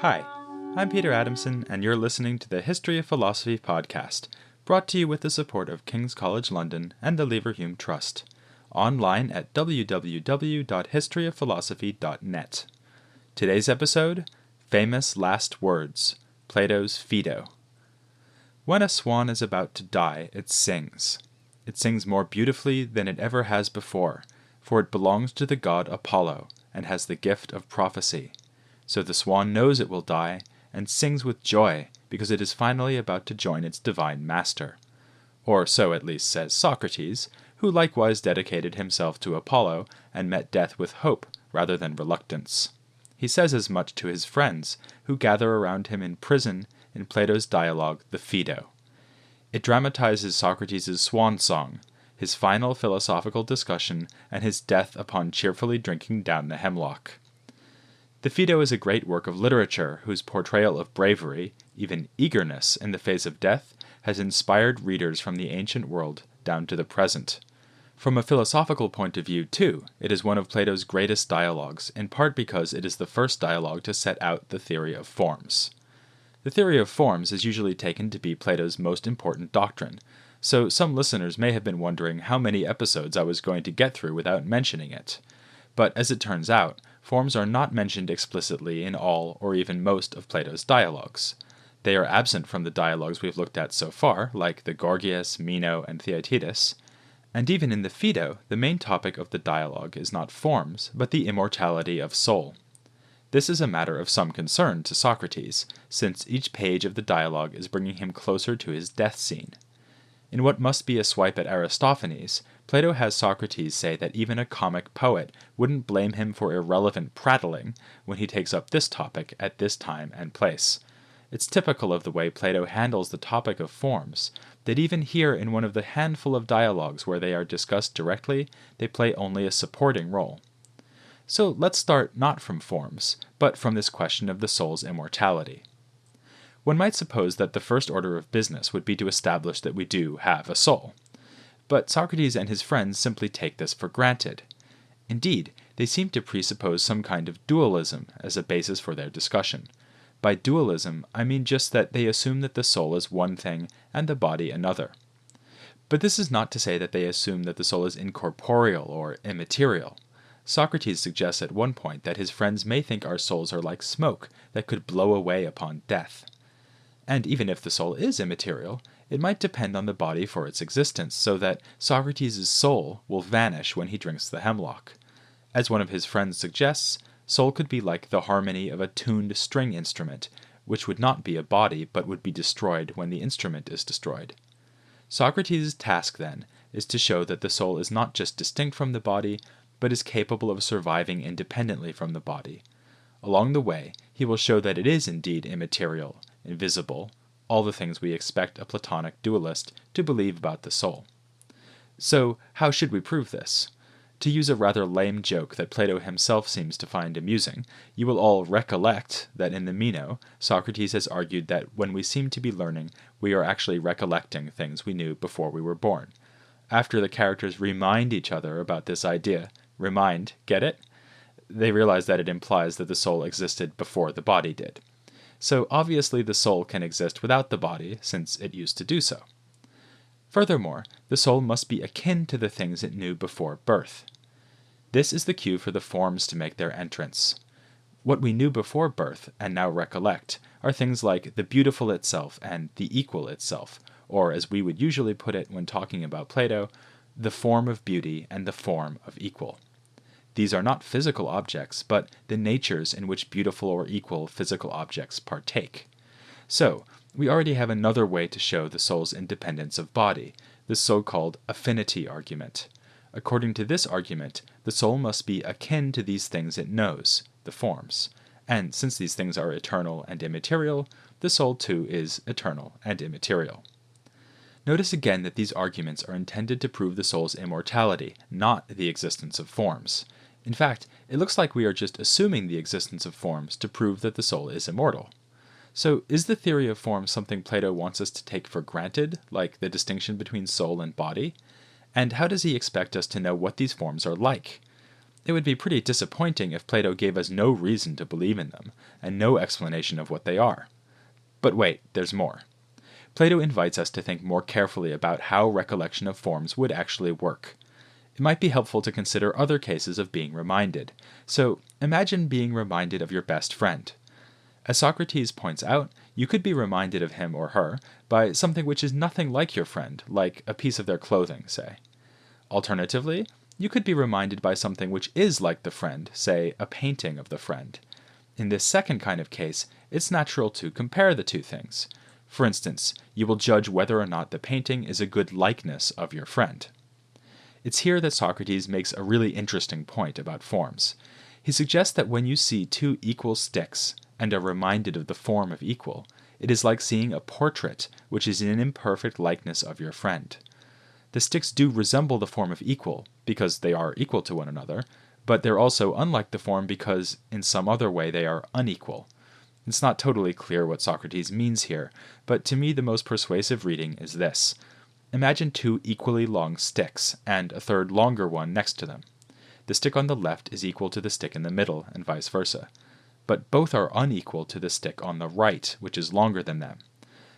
Hi, I'm Peter Adamson, and you're listening to the History of Philosophy podcast, brought to you with the support of King's College London and the Leverhulme Trust, online at www.historyofphilosophy.net. Today's episode, Famous Last Words, Plato's Phaedo. When a swan is about to die, it sings. It sings more beautifully than it ever has before, for it belongs to the god Apollo, and has the gift of prophecy. So the swan knows it will die, and sings with joy, because it is finally about to join its divine master. Or so at least says Socrates, who likewise dedicated himself to Apollo, and met death with hope rather than reluctance. He says as much to his friends, who gather around him in prison in Plato's dialogue, the Phaedo. It dramatizes Socrates' swan song, his final philosophical discussion, and his death upon cheerfully drinking down the hemlock. The Phaedo is a great work of literature whose portrayal of bravery, even eagerness, in the face of death, has inspired readers from the ancient world down to the present. From a philosophical point of view, too, it is one of Plato's greatest dialogues, in part because it is the first dialogue to set out the theory of forms. The theory of forms is usually taken to be Plato's most important doctrine, so some listeners may have been wondering how many episodes I was going to get through without mentioning it. But as it turns out, forms are not mentioned explicitly in all or even most of Plato's dialogues. They are absent from the dialogues we've looked at so far, like the Gorgias, Meno, and Theaetetus. And even in the Phaedo, the main topic of the dialogue is not forms, but the immortality of soul. This is a matter of some concern to Socrates, since each page of the dialogue is bringing him closer to his death scene. In what must be a swipe at Aristophanes, Plato has Socrates say that even a comic poet wouldn't blame him for irrelevant prattling when he takes up this topic at this time and place. It's typical of the way Plato handles the topic of forms, that even here in one of the handful of dialogues where they are discussed directly, they play only a supporting role. So let's start not from forms, but from this question of the soul's immortality. One might suppose that the first order of business would be to establish that we do have a soul. But Socrates and his friends simply take this for granted. Indeed, they seem to presuppose some kind of dualism as a basis for their discussion. By dualism, I mean just that they assume that the soul is one thing and the body another. But this is not to say that they assume that the soul is incorporeal or immaterial. Socrates suggests at one point that his friends may think our souls are like smoke that could blow away upon death. And even if the soul is immaterial, it might depend on the body for its existence, so that Socrates' soul will vanish when he drinks the hemlock. As one of his friends suggests, soul could be like the harmony of a tuned string instrument, which would not be a body but would be destroyed when the instrument is destroyed. Socrates' task, then, is to show that the soul is not just distinct from the body, but is capable of surviving independently from the body. Along the way, he will show that it is indeed immaterial, invisible, all the things we expect a Platonic dualist to believe about the soul. So, how should we prove this? To use a rather lame joke that Plato himself seems to find amusing, you will all recollect that in the Meno, Socrates has argued that when we seem to be learning, we are actually recollecting things we knew before we were born. After the characters remind each other about this idea, remind, get it? They realize that it implies that the soul existed before the body did. So obviously the soul can exist without the body, since it used to do so. Furthermore, the soul must be akin to the things it knew before birth. This is the cue for the forms to make their entrance. What we knew before birth, and now recollect, are things like the beautiful itself and the equal itself, or as we would usually put it when talking about Plato, the form of beauty and the form of equal. These are not physical objects, but the natures in which beautiful or equal physical objects partake. So, we already have another way to show the soul's independence of body, the so-called affinity argument. According to this argument, the soul must be akin to these things it knows, the forms. And since these things are eternal and immaterial, the soul too is eternal and immaterial. Notice again that these arguments are intended to prove the soul's immortality, not the existence of forms. In fact, it looks like we are just assuming the existence of forms to prove that the soul is immortal. So, is the theory of forms something Plato wants us to take for granted, like the distinction between soul and body? And how does he expect us to know what these forms are like? It would be pretty disappointing if Plato gave us no reason to believe in them, and no explanation of what they are. But wait, there's more. Plato invites us to think more carefully about how recollection of forms would actually work. It might be helpful to consider other cases of being reminded. So imagine being reminded of your best friend. As Socrates points out, you could be reminded of him or her by something which is nothing like your friend, like a piece of their clothing, say. Alternatively, you could be reminded by something which is like the friend, say, a painting of the friend. In this second kind of case, it's natural to compare the two things. For instance, you will judge whether or not the painting is a good likeness of your friend. It's here that Socrates makes a really interesting point about forms. He suggests that when you see two equal sticks and are reminded of the form of equal, it is like seeing a portrait which is an imperfect likeness of your friend. The sticks do resemble the form of equal, because they are equal to one another, but they're also unlike the form because in some other way they are unequal. It's not totally clear what Socrates means here, but to me the most persuasive reading is this. Imagine two equally long sticks, and a third longer one next to them. The stick on the left is equal to the stick in the middle, and vice versa. But both are unequal to the stick on the right, which is longer than them.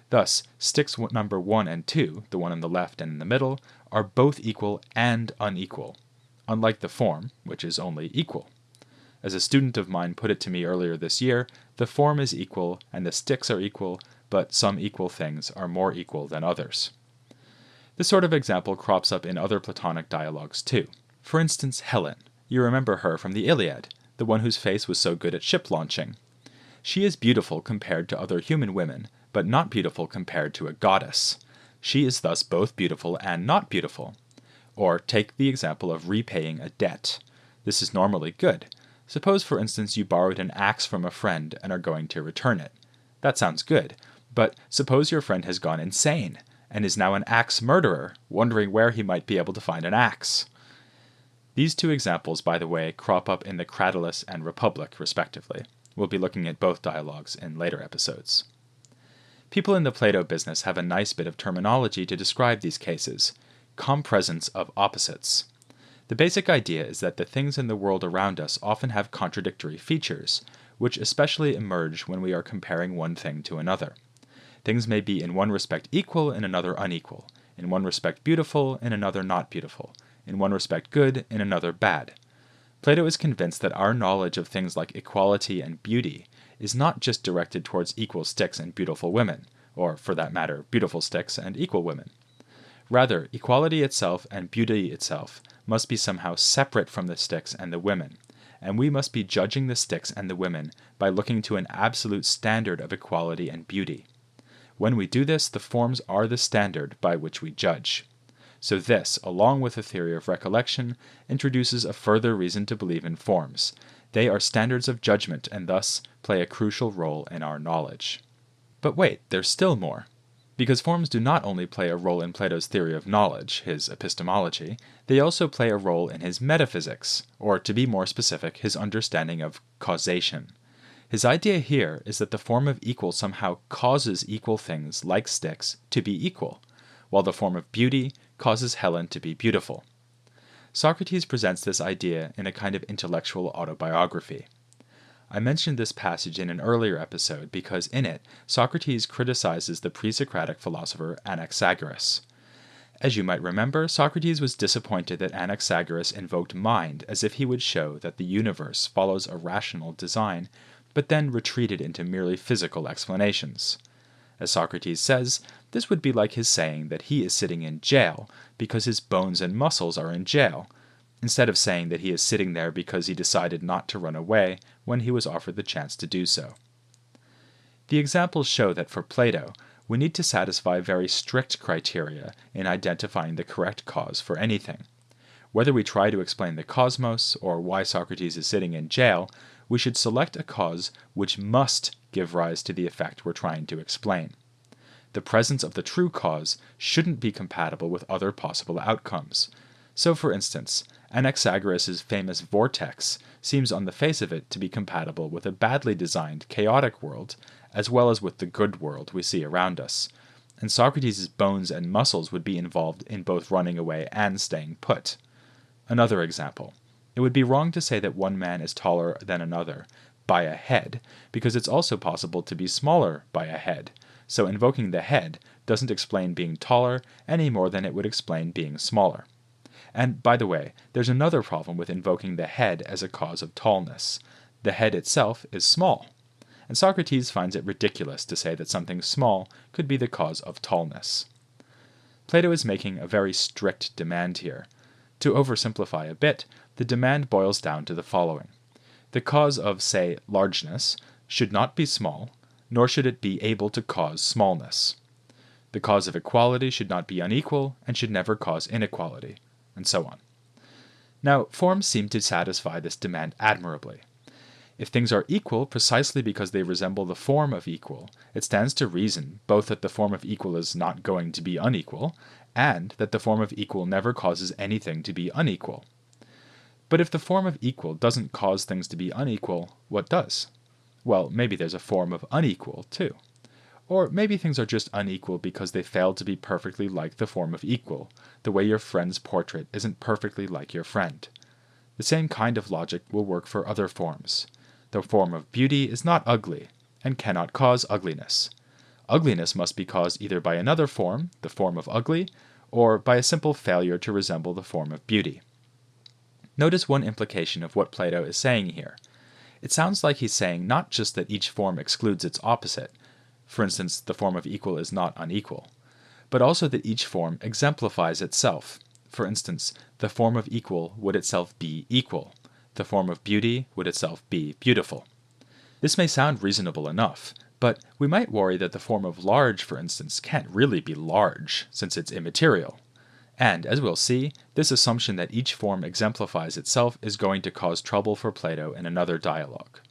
Thus, sticks number 1 and 2, the one on the left and in the middle, are both equal and unequal, unlike the form, which is only equal. As a student of mine put it to me earlier this year, the form is equal and the sticks are equal, but some equal things are more equal than others. This sort of example crops up in other Platonic dialogues too. For instance, Helen. You remember her from the Iliad, the one whose face was so good at ship launching. She is beautiful compared to other human women, but not beautiful compared to a goddess. She is thus both beautiful and not beautiful. Or take the example of repaying a debt. This is normally good. Suppose, for instance, you borrowed an axe from a friend and are going to return it. That sounds good, but suppose your friend has gone insane and is now an axe murderer, wondering where he might be able to find an axe. These two examples, by the way, crop up in the Cratylus and Republic, respectively. We'll be looking at both dialogues in later episodes. People in the Plato business have a nice bit of terminology to describe these cases: compresence of opposites. The basic idea is that the things in the world around us often have contradictory features, which especially emerge when we are comparing one thing to another. Things may be in one respect equal, in another unequal, in one respect beautiful, in another not beautiful, in one respect good, in another bad. Plato is convinced that our knowledge of things like equality and beauty is not just directed towards equal sticks and beautiful women, or, for that matter, beautiful sticks and equal women. Rather, equality itself and beauty itself must be somehow separate from the sticks and the women, and we must be judging the sticks and the women by looking to an absolute standard of equality and beauty. When we do this, the forms are the standard by which we judge. So this, along with the theory of recollection, introduces a further reason to believe in forms. They are standards of judgment and thus play a crucial role in our knowledge. But wait, there's still more. Because forms do not only play a role in Plato's theory of knowledge, his epistemology, they also play a role in his metaphysics, or to be more specific, his understanding of causation. His idea here is that the form of equal somehow causes equal things, like sticks, to be equal, while the form of beauty causes Helen to be beautiful. Socrates presents this idea in a kind of intellectual autobiography. I mentioned this passage in an earlier episode because in it, Socrates criticizes the pre-Socratic philosopher Anaxagoras. As you might remember, Socrates was disappointed that Anaxagoras invoked mind as if he would show that the universe follows a rational design, but then retreated into merely physical explanations. As Socrates says, this would be like his saying that he is sitting in jail because his bones and muscles are in jail, instead of saying that he is sitting there because he decided not to run away when he was offered the chance to do so. The examples show that for Plato, we need to satisfy very strict criteria in identifying the correct cause for anything. Whether we try to explain the cosmos or why Socrates is sitting in jail, we should select a cause which must give rise to the effect we're trying to explain. The presence of the true cause shouldn't be compatible with other possible outcomes. So, for instance, Anaxagoras' famous vortex seems on the face of it to be compatible with a badly designed, chaotic world, as well as with the good world we see around us, and Socrates' bones and muscles would be involved in both running away and staying put. Another example. It would be wrong to say that one man is taller than another by a head, because it's also possible to be smaller by a head, so invoking the head doesn't explain being taller any more than it would explain being smaller. And, by the way, there's another problem with invoking the head as a cause of tallness. The head itself is small, and Socrates finds it ridiculous to say that something small could be the cause of tallness. Plato is making a very strict demand here. To oversimplify a bit, the demand boils down to the following. The cause of, say, largeness should not be small, nor should it be able to cause smallness. The cause of equality should not be unequal, and should never cause inequality, and so on. Now, forms seem to satisfy this demand admirably. If things are equal precisely because they resemble the form of equal, it stands to reason both that the form of equal is not going to be unequal, and that the form of equal never causes anything to be unequal. But if the form of equal doesn't cause things to be unequal, what does? Well, maybe there's a form of unequal, too. Or maybe things are just unequal because they fail to be perfectly like the form of equal, the way your friend's portrait isn't perfectly like your friend. The same kind of logic will work for other forms. The form of beauty is not ugly, and cannot cause ugliness. Ugliness must be caused either by another form, the form of ugly, or by a simple failure to resemble the form of beauty. Notice one implication of what Plato is saying here. It sounds like he's saying not just that each form excludes its opposite, for instance, the form of equal is not unequal, but also that each form exemplifies itself. For instance, the form of equal would itself be equal. The form of beauty would itself be beautiful. This may sound reasonable enough, but we might worry that the form of large, for instance, can't really be large, since it's immaterial. And, as we'll see, this assumption that each form exemplifies itself is going to cause trouble for Plato in another dialogue.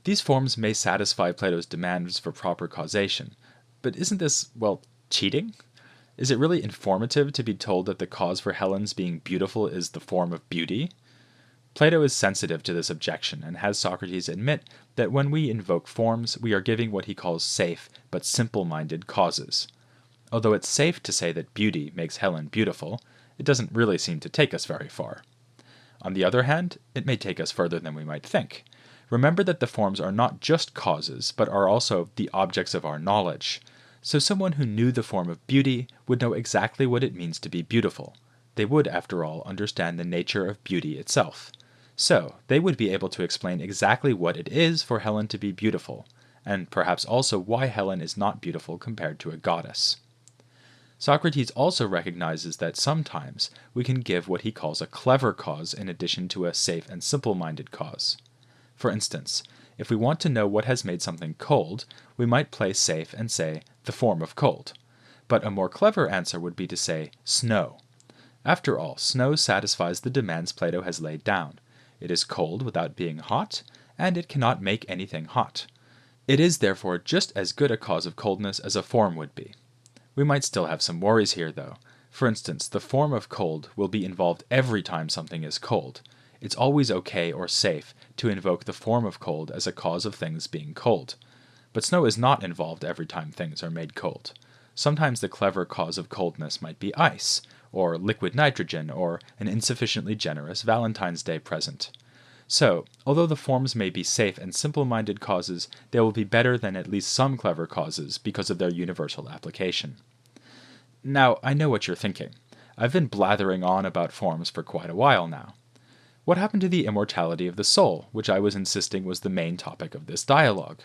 These forms may satisfy Plato's demands for proper causation, but isn't this, well, cheating? Is it really informative to be told that the cause for Helen's being beautiful is the form of beauty? Plato is sensitive to this objection and has Socrates admit that when we invoke forms, we are giving what he calls safe but simple-minded causes. Although it's safe to say that beauty makes Helen beautiful, it doesn't really seem to take us very far. On the other hand, it may take us further than we might think. Remember that the forms are not just causes, but are also the objects of our knowledge. So someone who knew the form of beauty would know exactly what it means to be beautiful. They would, after all, understand the nature of beauty itself. So, they would be able to explain exactly what it is for Helen to be beautiful, and perhaps also why Helen is not beautiful compared to a goddess. Socrates also recognizes that sometimes we can give what he calls a clever cause in addition to a safe and simple-minded cause. For instance, if we want to know what has made something cold, we might play safe and say, the form of cold. But a more clever answer would be to say, snow. After all, snow satisfies the demands Plato has laid down. It is cold without being hot, and it cannot make anything hot. It is therefore just as good a cause of coldness as a form would be. We might still have some worries here, though. For instance, the form of cold will be involved every time something is cold. It's always okay or safe to invoke the form of cold as a cause of things being cold. But snow is not involved every time things are made cold. Sometimes the clever cause of coldness might be ice, or liquid nitrogen, or an insufficiently generous Valentine's Day present. So, although the forms may be safe and simple-minded causes, they will be better than at least some clever causes because of their universal application. Now, I know what you're thinking. I've been blathering on about forms for quite a while now. What happened to the immortality of the soul, which I was insisting was the main topic of this dialogue?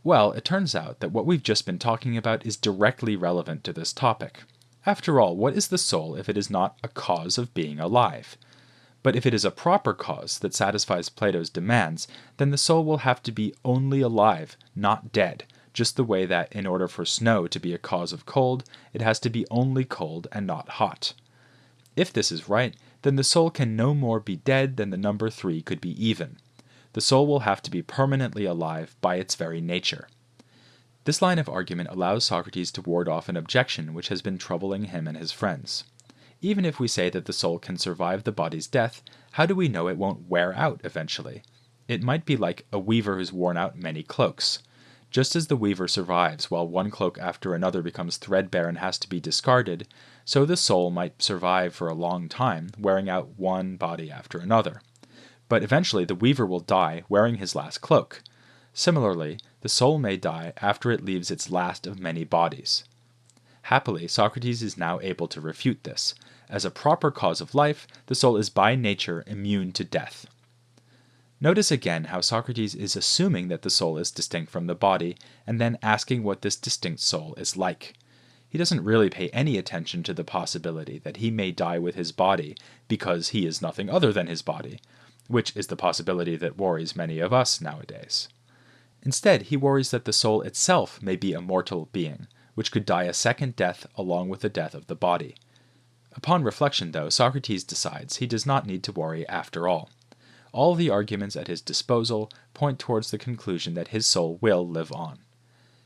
Well, it turns out that what we've just been talking about is directly relevant to this topic. After all, what is the soul if it is not a cause of being alive? But if it is a proper cause that satisfies Plato's demands, then the soul will have to be only alive, not dead, just the way that in order for snow to be a cause of cold, it has to be only cold and not hot. If this is right, then the soul can no more be dead than the number 3 could be even. The soul will have to be permanently alive by its very nature. This line of argument allows Socrates to ward off an objection which has been troubling him and his friends. Even if we say that the soul can survive the body's death, how do we know it won't wear out eventually? It might be like a weaver who's worn out many cloaks. Just as the weaver survives while one cloak after another becomes threadbare and has to be discarded, so the soul might survive for a long time, wearing out one body after another. But eventually the weaver will die wearing his last cloak. Similarly, the soul may die after it leaves its last of many bodies. Happily, Socrates is now able to refute this. As a proper cause of life, the soul is by nature immune to death. Notice again how Socrates is assuming that the soul is distinct from the body, and then asking what this distinct soul is like. He doesn't really pay any attention to the possibility that he may die with his body because he is nothing other than his body, which is the possibility that worries many of us nowadays. Instead, he worries that the soul itself may be a mortal being, which could die a second death along with the death of the body. Upon reflection, though, Socrates decides he does not need to worry after all. All the arguments at his disposal point towards the conclusion that his soul will live on.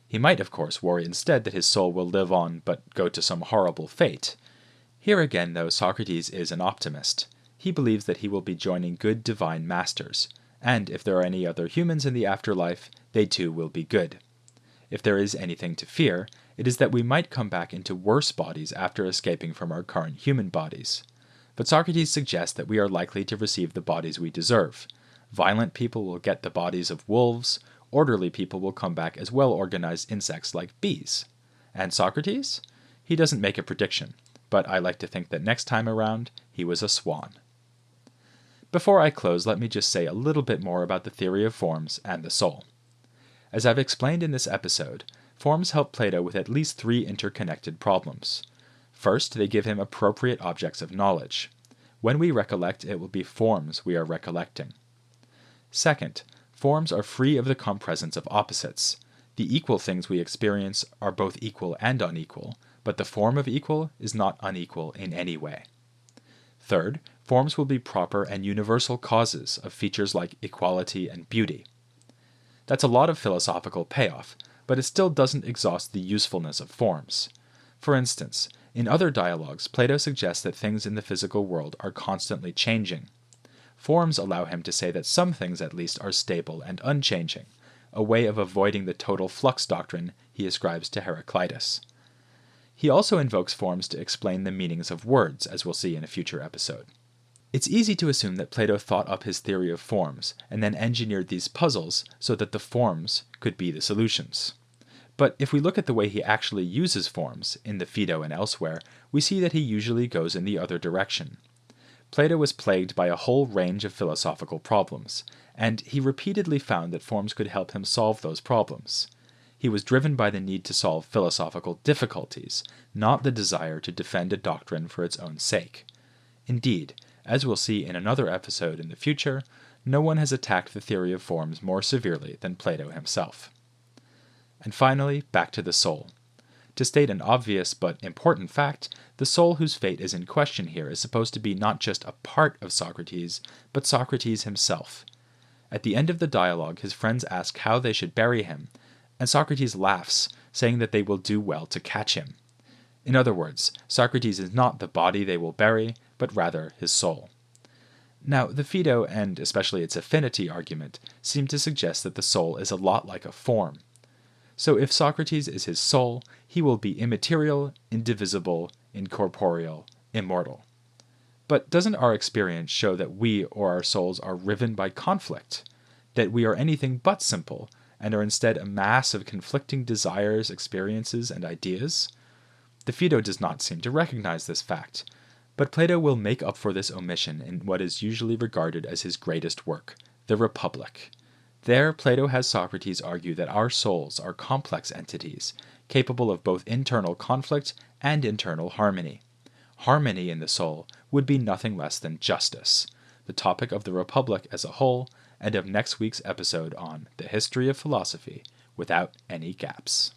He might, of course, worry instead that his soul will live on but go to some horrible fate. Here again, though, Socrates is an optimist. He believes that he will be joining good divine masters, and if there are any other humans in the afterlife, they too will be good. If there is anything to fear, it is that we might come back into worse bodies after escaping from our current human bodies. But Socrates suggests that we are likely to receive the bodies we deserve. Violent people will get the bodies of wolves, orderly people will come back as well-organized insects like bees. And Socrates? He doesn't make a prediction, but I like to think that next time around, he was a swan. Before I close, let me just say a little bit more about the theory of forms and the soul. As I've explained in this episode, forms help Plato with at least 3 interconnected problems. First, they give him appropriate objects of knowledge. When we recollect, it will be forms we are recollecting. Second, forms are free of the compresence of opposites. The equal things we experience are both equal and unequal, but the form of equal is not unequal in any way. Third, forms will be proper and universal causes of features like equality and beauty. That's a lot of philosophical payoff, but it still doesn't exhaust the usefulness of forms. For instance, in other dialogues, Plato suggests that things in the physical world are constantly changing. Forms allow him to say that some things at least are stable and unchanging, a way of avoiding the total flux doctrine he ascribes to Heraclitus. He also invokes forms to explain the meanings of words, as we'll see in a future episode. It's easy to assume that Plato thought up his theory of forms, and then engineered these puzzles so that the forms could be the solutions. But if we look at the way he actually uses forms, in the Phaedo and elsewhere, we see that he usually goes in the other direction. Plato was plagued by a whole range of philosophical problems, and he repeatedly found that forms could help him solve those problems. He was driven by the need to solve philosophical difficulties, not the desire to defend a doctrine for its own sake. Indeed, as we'll see in another episode in the future, no one has attacked the theory of forms more severely than Plato himself. And finally, back to the soul. To state an obvious but important fact, the soul whose fate is in question here is supposed to be not just a part of Socrates, but Socrates himself. At the end of the dialogue, his friends ask how they should bury him, and Socrates laughs, saying that they will do well to catch him. In other words, Socrates is not the body they will bury, but rather his soul. Now, the Phaedo, and especially its affinity argument, seem to suggest that the soul is a lot like a form. So if Socrates is his soul, he will be immaterial, indivisible, incorporeal, immortal. But doesn't our experience show that we or our souls are riven by conflict? That we are anything but simple, and are instead a mass of conflicting desires, experiences, and ideas? The Phaedo does not seem to recognize this fact, but Plato will make up for this omission in what is usually regarded as his greatest work, the Republic. There, Plato has Socrates argue that our souls are complex entities, capable of both internal conflict and internal harmony. Harmony in the soul would be nothing less than justice, the topic of the Republic as a whole, and of next week's episode on the history of philosophy without any gaps.